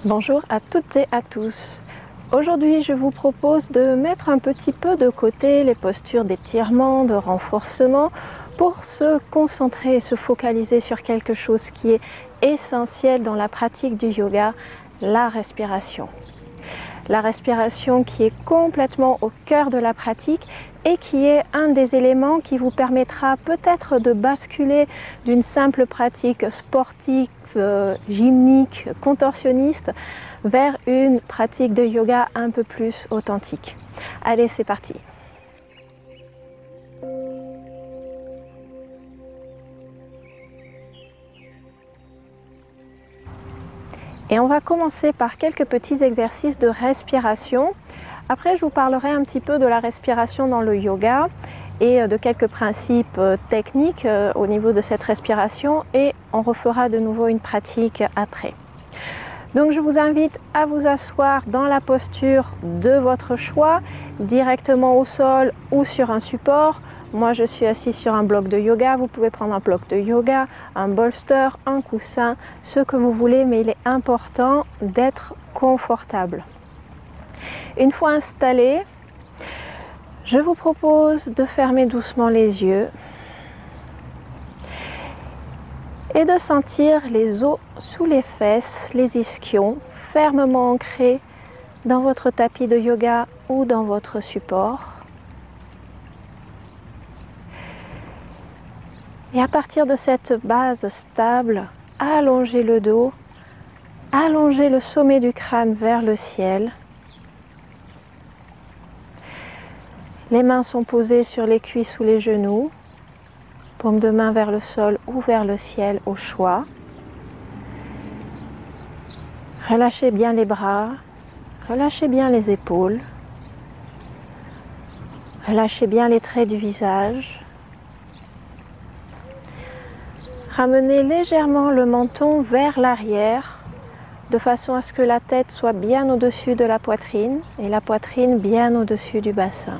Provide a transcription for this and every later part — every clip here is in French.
Bonjour à toutes et à tous. Aujourd'hui, je vous propose de mettre un petit peu de côté les postures d'étirement, de renforcement pour se concentrer et se focaliser sur quelque chose qui est essentiel dans la pratique du yoga, la respiration. La respiration qui est complètement au cœur de la pratique et qui est un des éléments qui vous permettra peut-être de basculer d'une simple pratique sportive, gymnique, contorsionniste vers une pratique de yoga un peu plus authentique. Allez, c'est parti! Et on va commencer par quelques petits exercices de respiration. Après, je vous parlerai un petit peu de la respiration dans le yoga et de quelques principes techniques au niveau de cette respiration et on refera de nouveau une pratique après. Donc je vous invite à vous asseoir dans la posture de votre choix, directement au sol ou sur un support. Moi je suis assise sur un bloc de yoga, vous pouvez prendre un bloc de yoga, un bolster, un coussin, ce que vous voulez, mais il est important d'être confortable. Une fois installé, je vous propose de fermer doucement les yeux et de sentir les os sous les fesses, les ischions, fermement ancrés dans votre tapis de yoga ou dans votre support. Et à partir de cette base stable, allongez le dos, allongez le sommet du crâne vers le ciel. Les mains sont posées sur les cuisses ou les genoux, paume de main vers le sol ou vers le ciel au choix. Relâchez bien les bras, relâchez bien les épaules, relâchez bien les traits du visage. Ramenez légèrement le menton vers l'arrière, de façon à ce que la tête soit bien au-dessus de la poitrine et la poitrine bien au-dessus du bassin.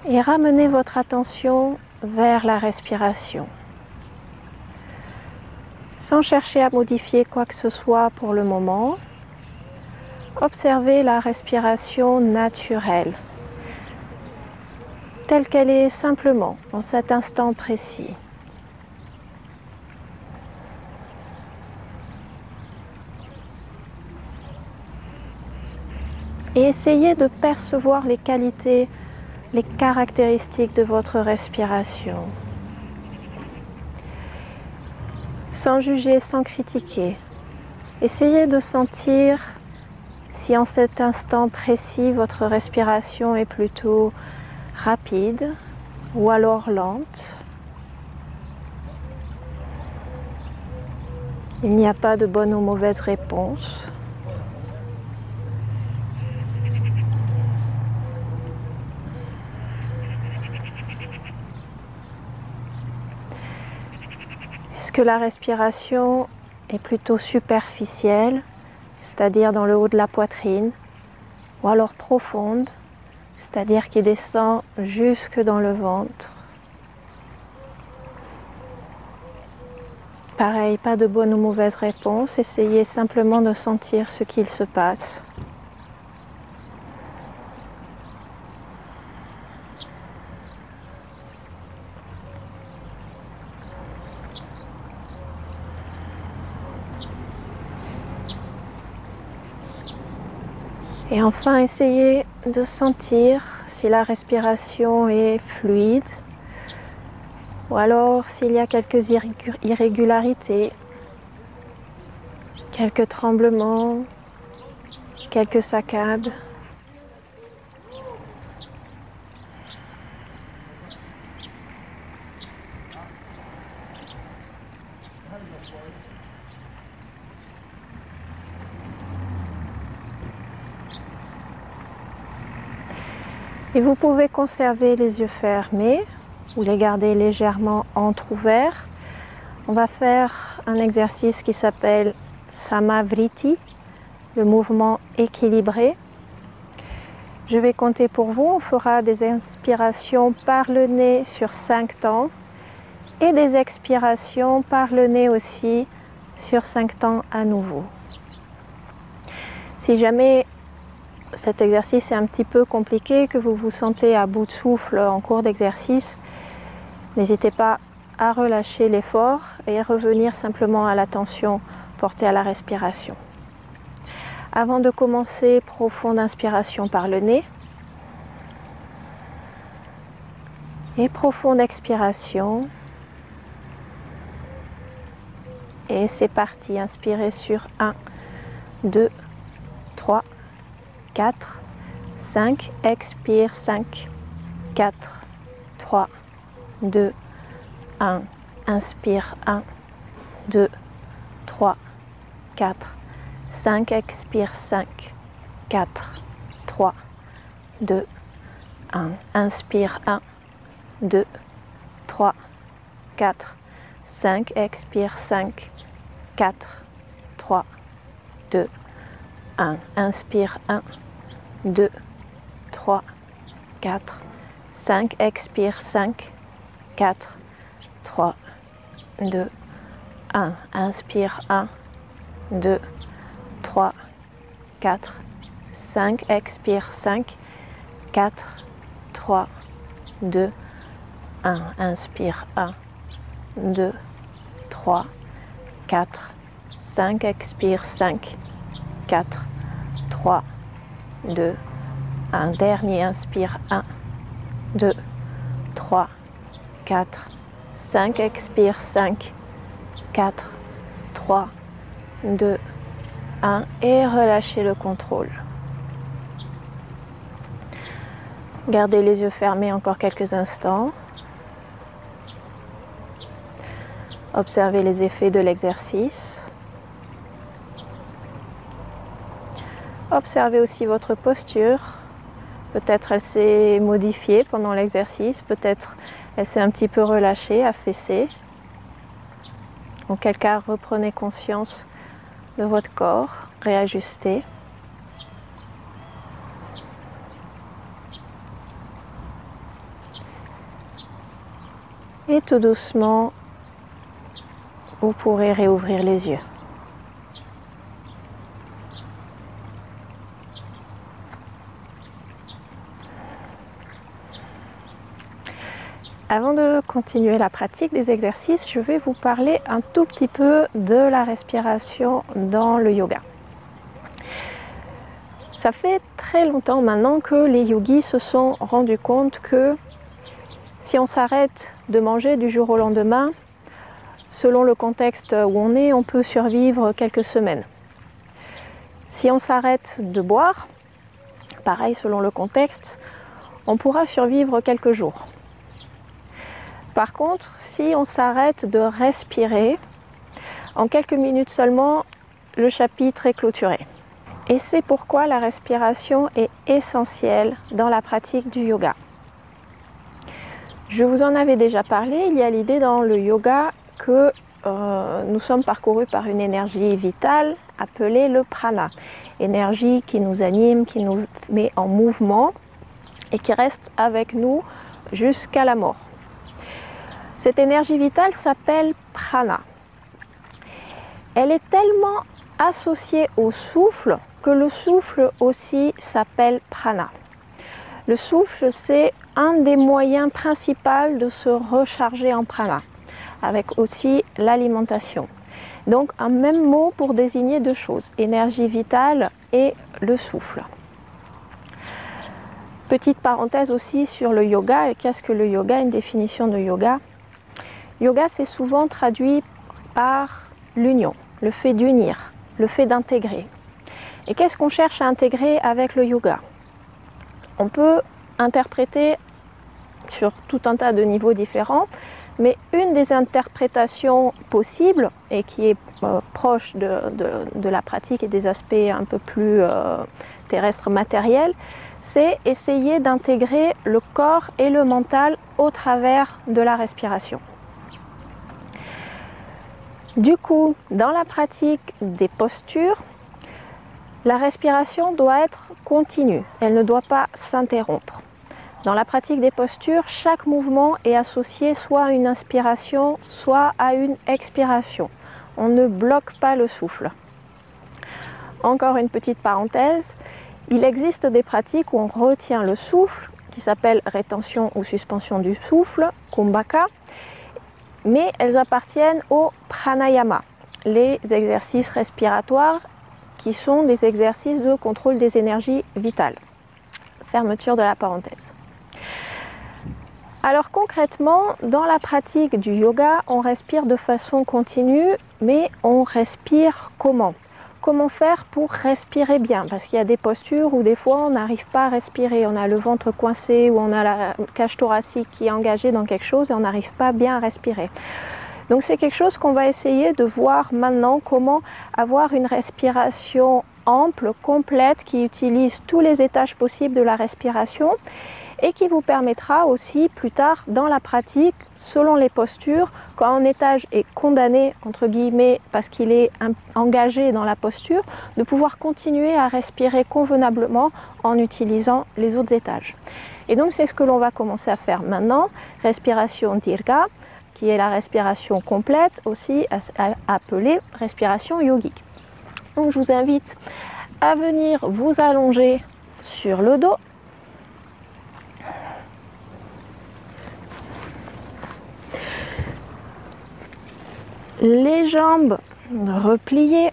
Et ramenez votre attention vers la respiration. Sans chercher à modifier quoi que ce soit pour le moment, observez la respiration naturelle, telle qu'elle est simplement en cet instant précis. Et essayez de percevoir les qualités, les caractéristiques de votre respiration. Sans juger, sans critiquer. Essayez de sentir si en cet instant précis votre respiration est plutôt rapide ou alors lente. Il n'y a pas de bonne ou mauvaise réponse. Est-ce que la respiration est plutôt superficielle, c'est-à-dire dans le haut de la poitrine, ou alors profonde, c'est-à-dire qui descend jusque dans le ventre? Pareil, pas de bonne ou mauvaise réponse, essayez simplement de sentir ce qu'il se passe. Et enfin, essayez de sentir si la respiration est fluide ou alors s'il y a quelques irrégularités, quelques tremblements, quelques saccades. Et vous pouvez conserver les yeux fermés ou les garder légèrement entrouverts. On va faire un exercice qui s'appelle Samavriti, le mouvement équilibré. Je vais compter pour vous, on fera des inspirations par le nez sur 5 temps et des expirations par le nez aussi sur 5 temps à nouveau. Si jamais cet exercice est un petit peu compliqué, que vous vous sentez à bout de souffle en cours d'exercice, n'hésitez pas à relâcher l'effort et revenir simplement à l'attention portée à la respiration. Avant de commencer, profonde inspiration par le nez et profonde expiration. Et c'est parti, inspirez sur 1, 2, 3, 4, 5, expire 5, 4, 3, 2, 1, inspire 1, 2, 3, 4, 5, expire 5, 4, 3, 2, 1, inspire 1, 2, 3, 4, 5, expire 5, 4, 3, 2, 1, inspire 1, 2, 3, 4, 5, expire 5, 4, 3, 2, 1, inspire 1, 2, 3, 4, 5, expire 5, 4, 3, 2, 1, inspire 1, 2, 3, 4, 5, expire 5, 4, 3, 2, 1, dernier, inspire 1, 2, 3, 4, 5, expire 5, 4, 3, 2, 1 et relâchez le contrôle. Gardez les yeux fermés encore quelques instants. Observez les effets de l'exercice. Observez aussi votre posture. Peut-être elle s'est modifiée pendant l'exercice, peut-être elle s'est un petit peu relâchée, affaissée. Auquel cas, reprenez conscience de votre corps, réajustez. Et tout doucement, vous pourrez réouvrir les yeux. Avant de continuer la pratique des exercices, je vais vous parler un tout petit peu de la respiration dans le yoga. Ça fait très longtemps maintenant que les yogis se sont rendus compte que si on s'arrête de manger du jour au lendemain, selon le contexte où on peut survivre quelques semaines. Si on s'arrête de boire, pareil selon le contexte, on pourra survivre quelques jours. Par contre, si on s'arrête de respirer, en quelques minutes seulement, le chapitre est clôturé. Et c'est pourquoi la respiration est essentielle dans la pratique du yoga. Je vous en avais déjà parlé, il y a l'idée dans le yoga que nous sommes parcourus par une énergie vitale appelée le prana. Énergie qui nous anime, qui nous met en mouvement et qui reste avec nous jusqu'à la mort. Cette énergie vitale s'appelle prana. Elle est tellement associée au souffle que le souffle aussi s'appelle prana. Le souffle, c'est un des moyens principaux de se recharger en prana, avec aussi l'alimentation. Donc un même mot pour désigner deux choses, énergie vitale et le souffle. Petite parenthèse aussi sur le yoga, qu'est-ce que le yoga, une définition de yoga. Yoga, c'est souvent traduit par l'union, le fait d'unir, le fait d'intégrer. Et qu'est-ce qu'on cherche à intégrer avec le yoga? On peut interpréter sur tout un tas de niveaux différents, mais une des interprétations possibles et qui est proche de la pratique et des aspects un peu plus terrestres matériels, c'est essayer d'intégrer le corps et le mental au travers de la respiration. Du coup, dans la pratique des postures, la respiration doit être continue, elle ne doit pas s'interrompre. Dans la pratique des postures, chaque mouvement est associé soit à une inspiration, soit à une expiration. on ne bloque pas le souffle. Encore une petite parenthèse, il existe des pratiques où on retient le souffle, qui s'appellent rétention ou suspension du souffle, kumbhaka, mais elles appartiennent au pranayama, les exercices respiratoires qui sont des exercices de contrôle des énergies vitales. Fermeture de la parenthèse. Alors concrètement, dans la pratique du yoga, on respire de façon continue, mais on respire comment ? Comment faire pour respirer bien? Parce qu'il y a des postures où des fois on n'arrive pas à respirer, on a le ventre coincé ou on a la cage thoracique qui est engagée dans quelque chose et on n'arrive pas bien à respirer. Donc c'est quelque chose qu'on va essayer de voir maintenant, comment avoir une respiration ample, complète, qui utilise tous les étages possibles de la respiration et qui vous permettra aussi plus tard dans la pratique, selon les postures, quand un étage est condamné, entre guillemets, parce qu'il est engagé dans la posture, de pouvoir continuer à respirer convenablement en utilisant les autres étages. Et donc c'est ce que l'on va commencer à faire maintenant, respiration dirgha, qui est la respiration complète, aussi appelée respiration yogique. Donc je vous invite à venir vous allonger sur le dos. Les jambes repliées,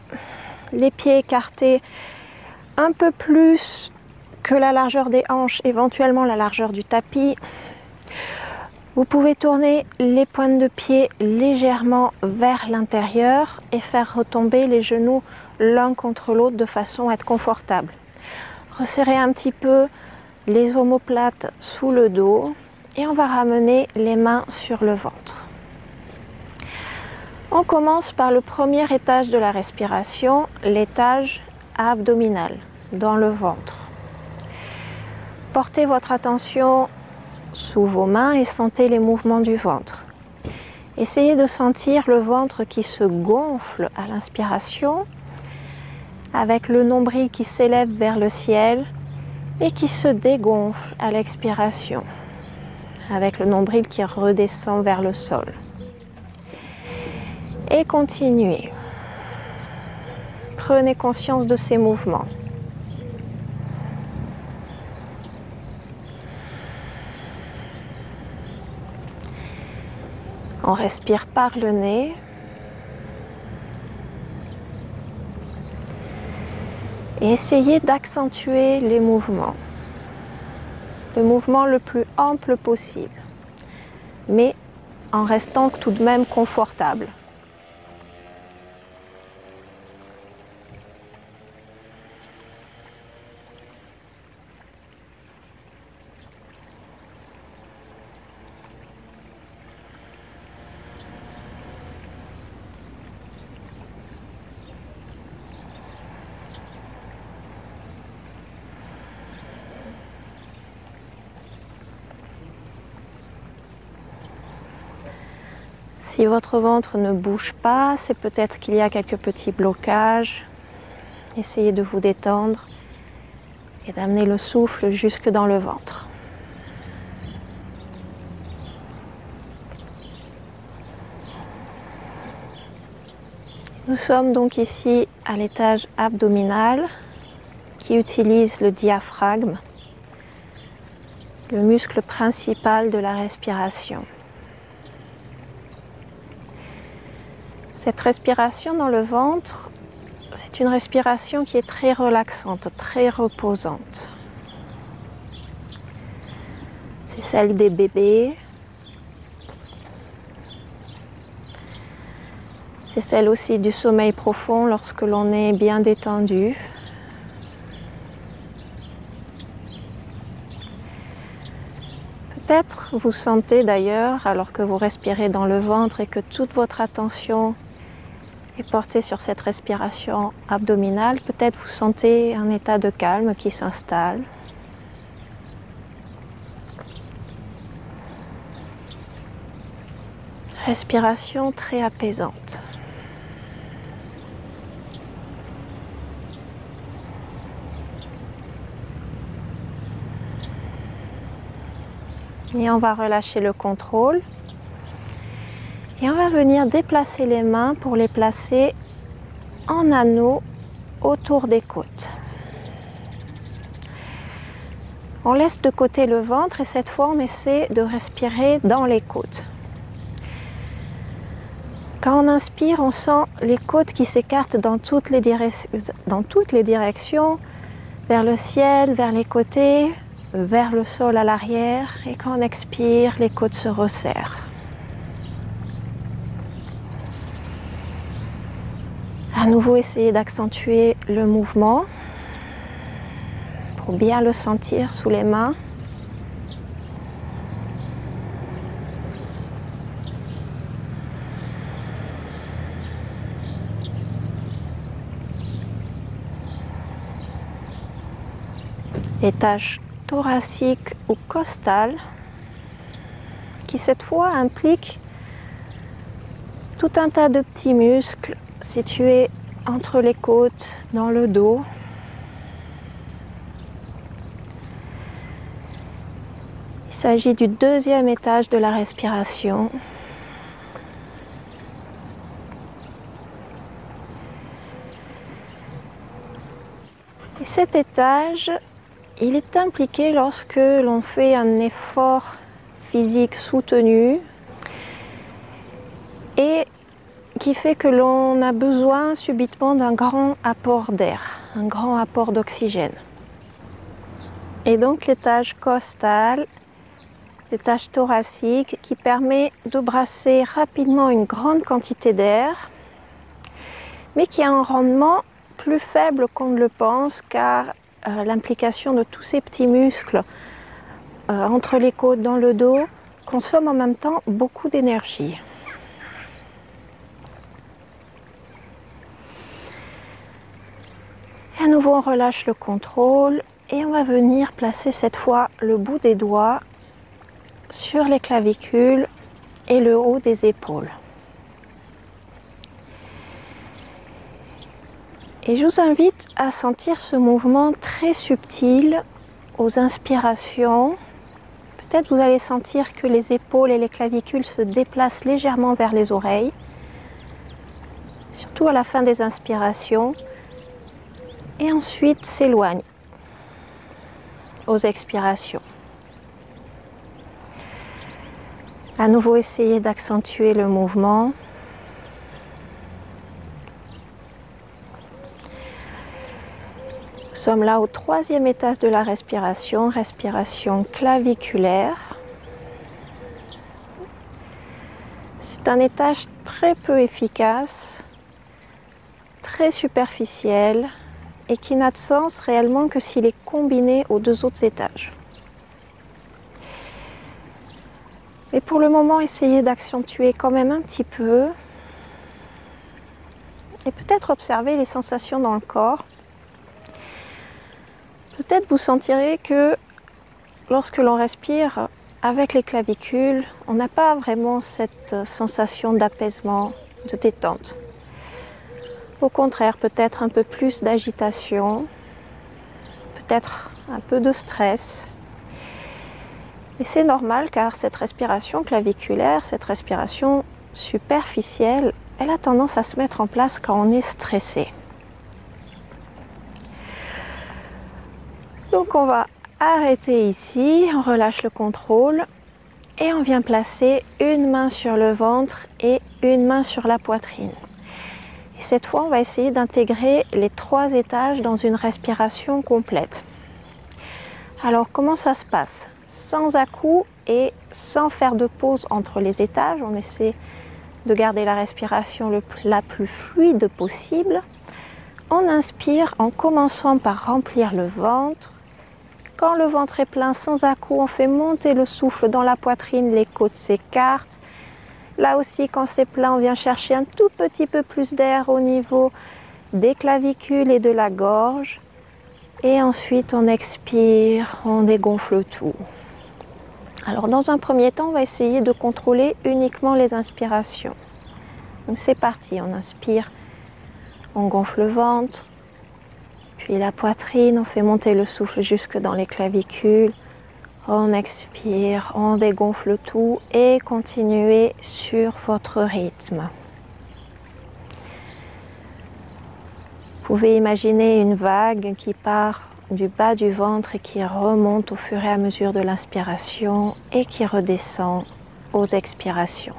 les pieds écartés un peu plus que la largeur des hanches, éventuellement la largeur du tapis. Vous pouvez tourner les pointes de pied légèrement vers l'intérieur et faire retomber les genoux l'un contre l'autre de façon à être confortable. Resserrez un petit peu les omoplates sous le dos et on va ramener les mains sur le ventre. On commence par le premier étage de la respiration, l'étage abdominal, dans le ventre. Portez votre attention sous vos mains et sentez les mouvements du ventre. Essayez de sentir le ventre qui se gonfle à l'inspiration, avec le nombril qui s'élève vers le ciel et qui se dégonfle à l'expiration, avec le nombril qui redescend vers le sol. Et continuez. Prenez conscience de ces mouvements. On respire par le nez. Et essayez d'accentuer les mouvements. Le mouvement le plus ample possible, mais en restant tout de même confortable. Si votre ventre ne bouge pas, c'est peut-être qu'il y a quelques petits blocages. Essayez de vous détendre et d'amener le souffle jusque dans le ventre. Nous sommes donc ici à l'étage abdominal qui utilise le diaphragme, le muscle principal de la respiration. Cette respiration dans le ventre, c'est une respiration qui est très relaxante, très reposante. C'est celle des bébés. C'est celle aussi du sommeil profond lorsque l'on est bien détendu. Peut-être vous sentez d'ailleurs, alors que vous respirez dans le ventre et que toute votre attention est portée sur cette respiration abdominale, peut-être vous sentez un état de calme qui s'installe. Respiration très apaisante. Et on va relâcher le contrôle. Et on va venir déplacer les mains pour les placer en anneau autour des côtes. On laisse de côté le ventre et cette fois on essaie de respirer dans les côtes. Quand on inspire, on sent les côtes qui s'écartent dans toutes les directions, vers le ciel, vers les côtés, vers le sol à l'arrière. Et quand on expire, les côtes se resserrent. À nouveau, essayez d'accentuer le mouvement pour bien le sentir sous les mains. Étage thoracique ou costal qui cette fois implique tout un tas de petits muscles situés entre les côtes, dans le dos. Il s'agit du deuxième étage de la respiration. Et cet étage, il est impliqué lorsque l'on fait un effort physique soutenu et qui fait que l'on a besoin subitement d'un grand apport d'air, un grand apport d'oxygène. Et donc l'étage costal, l'étage thoracique qui permet de brasser rapidement une grande quantité d'air, mais qui a un rendement plus faible qu'on ne le pense car l'implication de tous ces petits muscles entre les côtes, dans le dos, consomme en même temps beaucoup d'énergie. À nouveau, on relâche le contrôle et on va venir placer cette fois le bout des doigts sur les clavicules et le haut des épaules. Et je vous invite à sentir ce mouvement très subtil aux inspirations. Peut-être vous allez sentir que les épaules et les clavicules se déplacent légèrement vers les oreilles, surtout à la fin des inspirations, et ensuite s'éloignent aux expirations. À nouveau, essayez d'accentuer le mouvement. Nous sommes là au troisième étage de la respiration, respiration claviculaire. C'est un étage très peu efficace, très superficiel et qui n'a de sens réellement que s'il est combiné aux deux autres étages. Mais pour le moment, essayez d'accentuer quand même un petit peu et peut-être observer les sensations dans le corps. Peut-être vous sentirez que lorsque l'on respire avec les clavicules, on n'a pas vraiment cette sensation d'apaisement, de détente. Au contraire, peut-être un peu plus d'agitation, peut-être un peu de stress. Et c'est normal car cette respiration claviculaire, cette respiration superficielle, elle a tendance à se mettre en place quand on est stressé. Donc on va arrêter ici, on relâche le contrôle et on vient placer une main sur le ventre et une main sur la poitrine. Et cette fois, on va essayer d'intégrer les 3 étages dans une respiration complète. Alors comment ça se passe? Sans à-coups et sans faire de pause entre les étages, on essaie de garder la respiration la plus fluide possible. On inspire en commençant par remplir le ventre. Quand le ventre est plein, sans à-coups, on fait monter le souffle dans la poitrine, les côtes s'écartent. Là aussi, quand c'est plein, on vient chercher un tout petit peu plus d'air au niveau des clavicules et de la gorge. Et ensuite, on expire, on dégonfle tout. Alors, dans un premier temps, on va essayer de contrôler uniquement les inspirations. Donc, c'est parti, on inspire, on gonfle le ventre. Puis la poitrine, on fait monter le souffle jusque dans les clavicules. On expire, on dégonfle tout et continuez sur votre rythme. Vous pouvez imaginer une vague qui part du bas du ventre et qui remonte au fur et à mesure de l'inspiration et qui redescend aux expirations.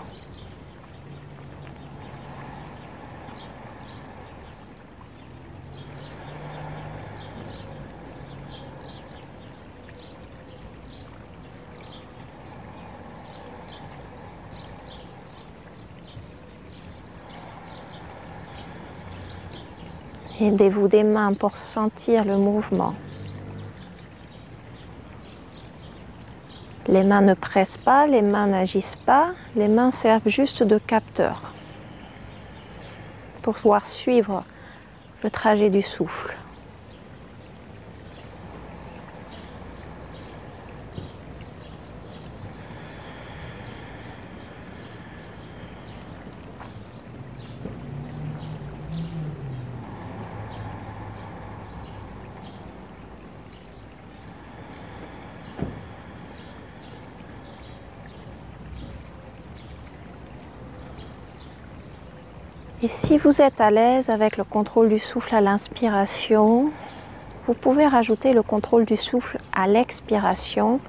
Aidez-vous des mains pour sentir le mouvement. Les mains ne pressent pas, les mains n'agissent pas, les mains servent juste de capteurs pour pouvoir suivre le trajet du souffle. Et si vous êtes à l'aise avec le contrôle du souffle à l'inspiration, vous pouvez rajouter le contrôle du souffle à l'expiration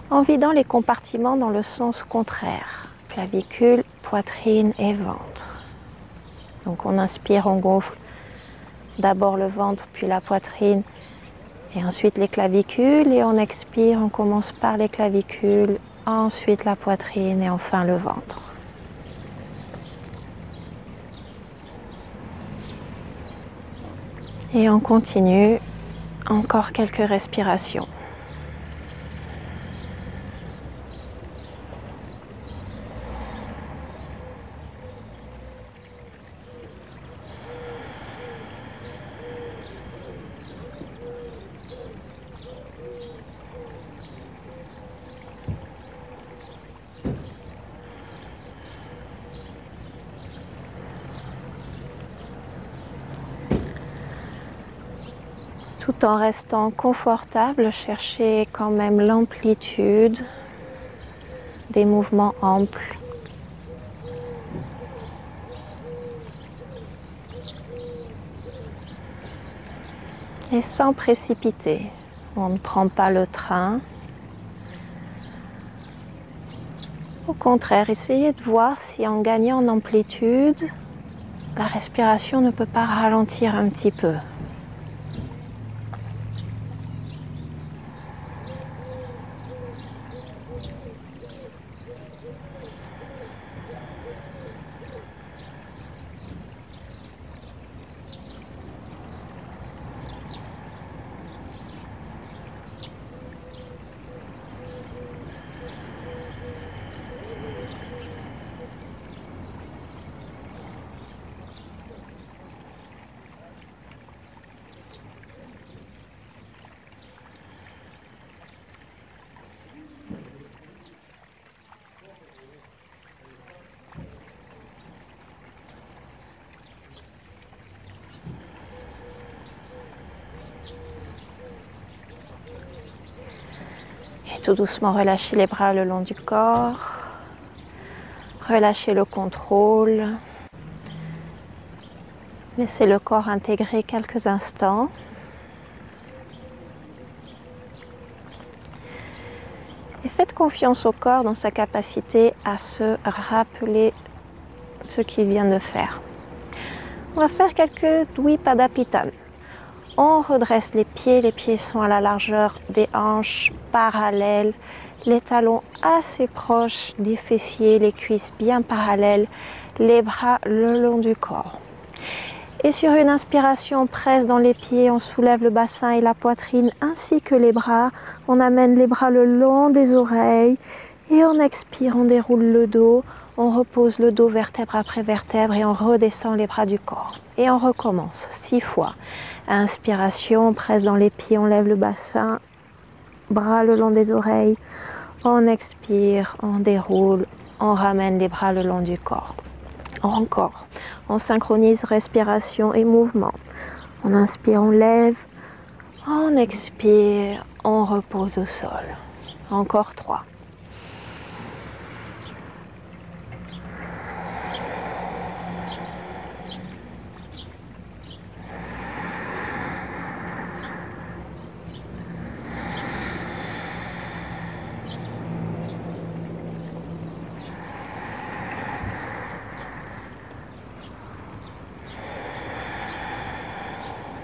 en vidant les compartiments dans le sens contraire, clavicule, poitrine et ventre. Donc on inspire, on gonfle d'abord le ventre puis la poitrine et ensuite les clavicules, et on expire, on commence par les clavicules, ensuite la poitrine et enfin le ventre. Et on continue, encore quelques respirations. Tout en restant confortable, cherchez quand même l'amplitude des mouvements amples. Et sans précipiter, on ne prend pas le train. Au contraire, essayez de voir si en gagnant en amplitude, la respiration ne peut pas ralentir un petit peu. Et tout doucement, relâchez les bras le long du corps. Relâchez le contrôle. Laissez le corps intégrer quelques instants. Et faites confiance au corps dans sa capacité à se rappeler ce qu'il vient de faire. On va faire quelques Dvipadapitana. On redresse les pieds sont à la largeur des hanches, parallèles, les talons assez proches des fessiers, les cuisses bien parallèles, les bras le long du corps. Et sur une inspiration, on presse dans les pieds, on soulève le bassin et la poitrine ainsi que les bras. On amène les bras le long des oreilles et on expire, on déroule le dos. On repose le dos vertèbre après vertèbre et on redescend les bras du corps. Et on recommence 6 fois. Inspiration, on presse dans les pieds, on lève le bassin, bras le long des oreilles. On expire, on déroule, on ramène les bras le long du corps. Encore, on synchronise respiration et mouvement. On inspire, on lève, on expire, On repose au sol. Encore 3.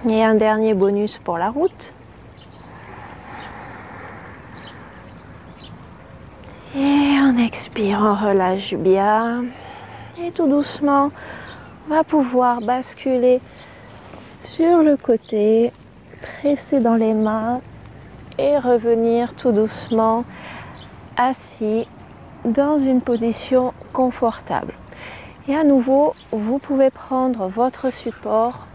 Et un dernier bonus pour la route. Et on expire, on relâche bien. Et tout doucement, on va pouvoir basculer sur le côté, presser dans les mains et revenir tout doucement assis dans une position confortable. Et à nouveau, vous pouvez prendre votre support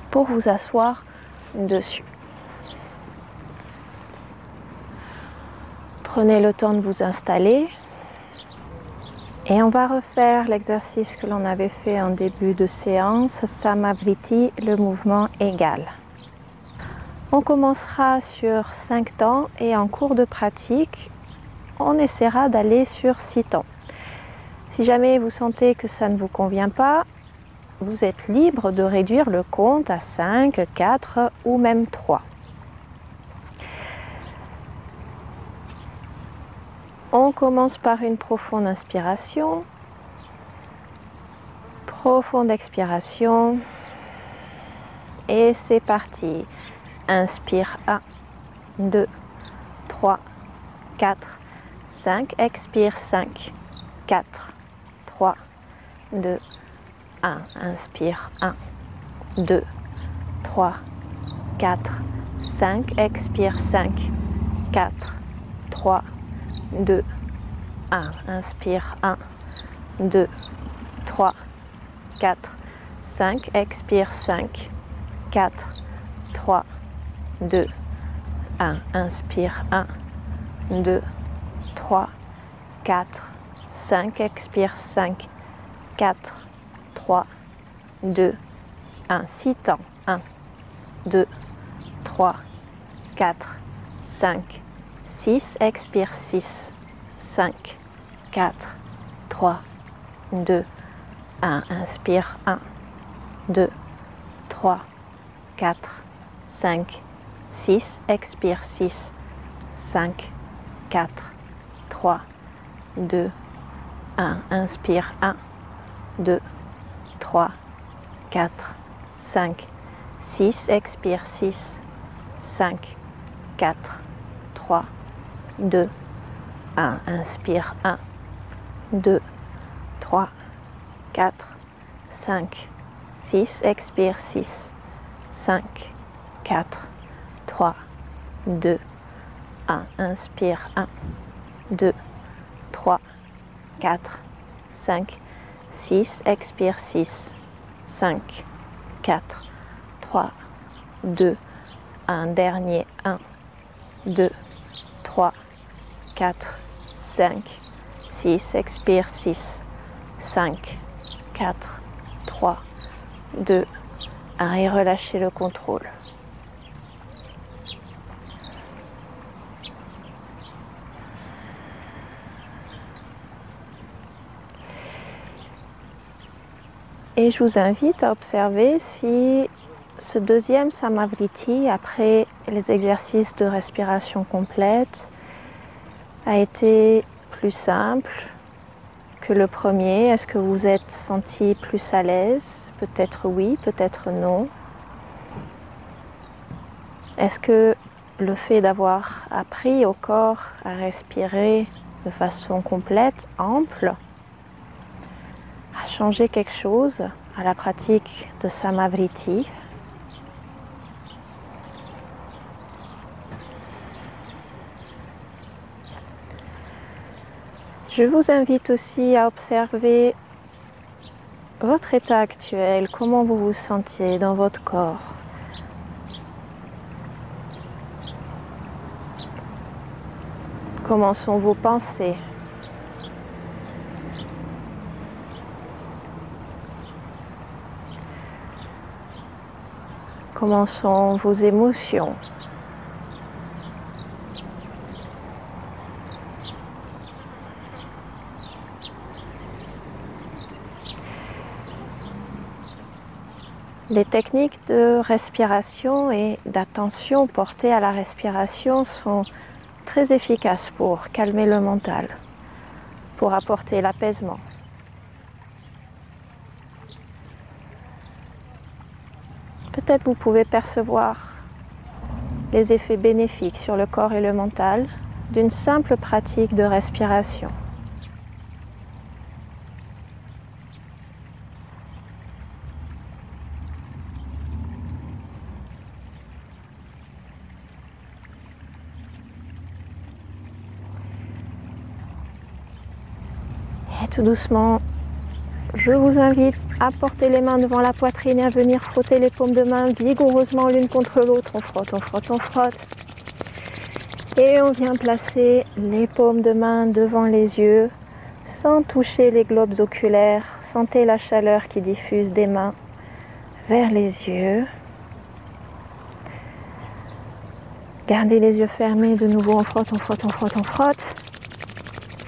pour vous asseoir dessus. Prenez le temps de vous installer et on va refaire l'exercice que l'on avait fait en début de séance, Samavriti, le mouvement égal. On commencera sur 5 temps et en cours de pratique, on essaiera d'aller sur 6 temps. Si jamais vous sentez que ça ne vous convient pas, vous êtes libre de réduire le compte à 5, 4 ou même 3. On commence par une profonde inspiration, profonde expiration et c'est parti. Inspire 1, 2, 3, 4, 5. Expire 5, 4, 3, 2, 1. Inspire 1, 2, 3, 4, 5. Expire 5, 4, 3, 2, 1. Inspire 1, 2, 3, 4, 5. Expire 5, 4, 3, 2, 1. Inspire 1, 2, 3, 4, 5. Expire 5, 4, 3, 2, 1. 6 temps. 1, 2, 3, 4, 5, 6. Expire 6, 5, 4, 3, 2, 1. Inspire 1, 2, 3, 4, 5, 6. Expire 6, 5, 4, 3, 2, 1. Inspire 1, 2, 3, 4, 5, 6. Expire 6, 5, 4, 3, 2, 1. Inspire 1, 2, 3, 4, 5, 6. Expire 6, 5, 4, 3, 2, 1. Inspire 1, 2, 3, 4, 5, 6. Expire 6, 5, 4, 3, 2, 1. Dernier 1, 2, 3, 4, 5, 6. Expire 6, 5, 4, 3, 2, 1. Et relâchez le contrôle. Et je vous invite à observer si ce deuxième Samavriti, après les exercices de respiration complète, a été plus simple que le premier. Est-ce que vous vous êtes senti plus à l'aise? Peut-être oui, peut-être non. Est-ce que le fait d'avoir appris au corps à respirer de façon complète, ample, a changé quelque chose à la pratique de Samavriti? Je vous invite aussi à observer votre état actuel, comment vous vous sentiez dans votre corps. Comment sont vos pensées? Comment sont vos émotions? Les techniques de respiration et d'attention portée à la respiration sont très efficaces pour calmer le mental, pour apporter l'apaisement. Peut-être vous pouvez percevoir les effets bénéfiques sur le corps et le mental d'une simple pratique de respiration. Et tout doucement, je vous invite à porter les mains devant la poitrine et à venir frotter les paumes de main vigoureusement l'une contre l'autre. On frotte, on frotte, on frotte. Et on vient placer les paumes de main devant les yeux sans toucher les globes oculaires. Sentez la chaleur qui diffuse des mains vers les yeux. Gardez les yeux fermés. De nouveau, on frotte, on frotte, on frotte, on frotte.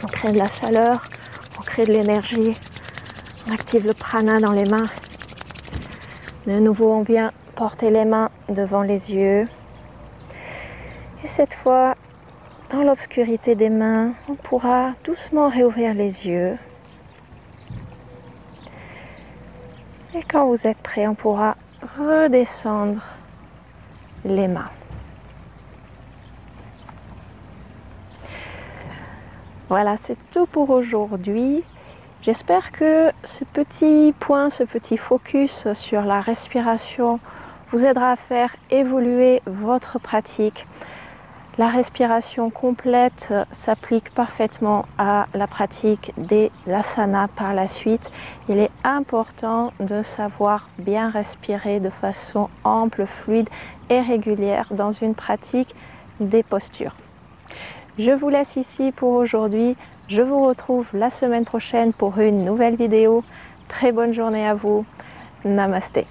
On crée de la chaleur, on crée de l'énergie. On active le prana dans les mains. De nouveau, on vient porter les mains devant les yeux. Et cette fois, dans l'obscurité des mains, on pourra doucement réouvrir les yeux. Et quand vous êtes prêt, on pourra redescendre les mains. Voilà, c'est tout pour aujourd'hui. J'espère que ce petit point, ce petit focus sur la respiration vous aidera à faire évoluer votre pratique. La respiration complète s'applique parfaitement à la pratique des asanas par la suite. Il est important de savoir bien respirer de façon ample, fluide et régulière dans une pratique des postures. Je vous laisse ici pour aujourd'hui. Je vous retrouve la semaine prochaine pour une nouvelle vidéo. Très bonne journée à vous. Namasté.